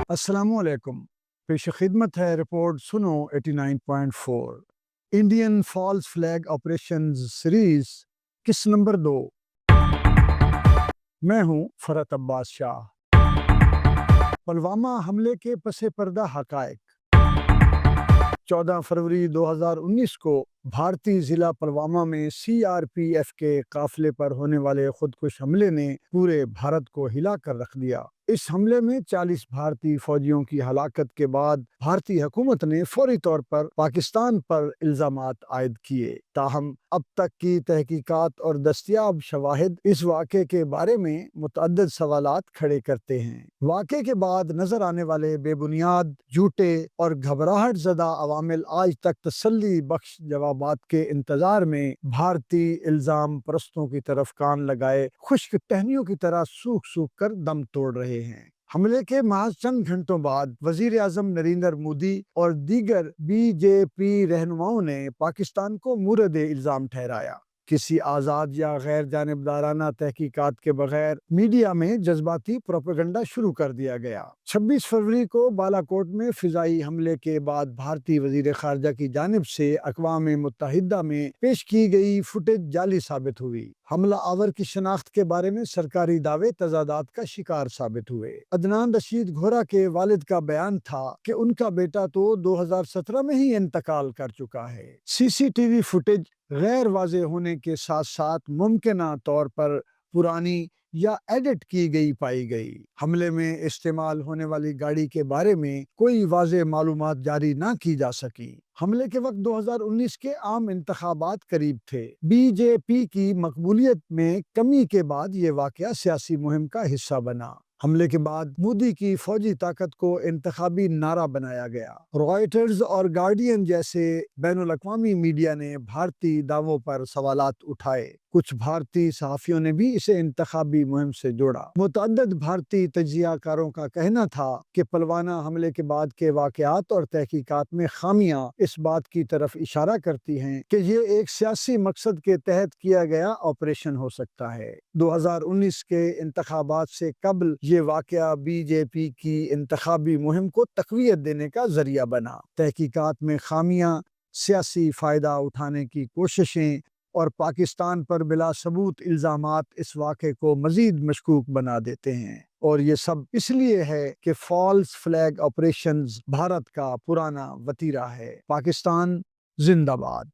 अस्सलाम वालेकुम। पेश खिदमत है रिपोर्ट सुनो 89.4 Indian false flag operations series किस नंबर 2। मैं हूं फरत अब्बास शाह। पुलवामा हमले के पसे पर्दा हकायक। 14 फरवरी 2019 को भारतीय जिला पुलवामा में CRPF के काफिले पर होने वाले खुदकुश हमले ने पूरे भारत को हिला कर रख दिया। इस हमले में 40 भारतीय फौजियों की हलाकत के बाद भारतीय हुकूमत ने फौरी तौर पर पाकिस्तान पर इल्जामात आयद किए। ताहम अब तक की तहकीकात और दस्तयाब शवाहिद इस वाक़े के बारे में मुतअद्दिद सवालात खड़े करते हैं। वाक़े के बाद नजर आने वाले बेबुनियाद, झूठे और घबराहट ज़दा अवामिल आज तक तसल्ली बख्श जवाबात के इंतजार में भारतीय इल्जाम परस्तों की तरफ कान लगाए खुश्क टहनियों की तरह सूख सूख कर दम तोड़ रहे हैं। हमले के महज चंद घंटों बाद वजीर आजम नरेंद्र मोदी और दीगर BJP रहनुमाओं ने पाकिस्तान को मुर्द इल्जाम ठहराया। किसी आज़ाद या गैर जानिबदाराना तहकीकात के बगैर मीडिया में जज्बाती प्रोपेगेंडा शुरू कर दिया गया। 26 फरवरी को बालाकोट में फिजाई हमले के बाद भारतीय वजीर खारजा की जानिब से अक़वाम मुत्तहिदा में पेश की गई फुटेज जाली साबित हुई। हमला आवर की शनाख्त के बारे में सरकारी दावे तजादात का शिकार साबित हुए। अदनान रशीद घोरा के वालिद का बयान था कि उनका बेटा तो 2017 में ही इंतकाल कर चुका है। CCTV फुटेज गैर वाज़ेह होने के साथ साथ मुमकिना तौर पर पुरानी या एडिट की गई पाई गई। हमले में इस्तेमाल होने वाली गाड़ी के बारे में कोई वाज़ेह मालूमात जारी ना की जा सकी। हमले के वक्त 2019 के आम इंतखाबात करीब थे। BJP की मकबूलियत में कमी के बाद ये वाक़या सियासी मुहिम का हिस्सा बना। हमले के बाद मोदी की फौजी ताकत को इंतखाबी नारा बनाया गया। रॉयटर्स और गार्डियन जैसे बैनुल अक़वामी मीडिया ने भारतीय दावों पर सवालात उठाए। कुछ भारतीय सहाफ़ियों ने भी इसे इंतखाबी मुहिम से जोड़ा। मुतअद्दिद भारतीय तज्ज़ियाकारों का कहना था कि पुलवामा हमले के बाद के वाक़यात और तहकीकात में खामियां इस बात की तरफ इशारा करती हैं कि ये एक सियासी मकसद के तहत किया गया ऑपरेशन हो सकता है। 2019 के इंतखाबात से कबल ये वाक़या BJP की इंतखाबी मुहिम को तक़वियत देने का ज़रिया बना। तहकीकात में खामियां, सियासी फ़ायदा उठाने की कोशिशें और पाकिस्तान पर बिला सबूत इल्ज़ामात इस वाक़े को मज़ीद मशकूक बना देते हैं। और ये सब इसलिए है कि फॉल्स फ्लैग ऑपरेशंस भारत का पुराना वतीरा है। पाकिस्तान जिंदाबाद।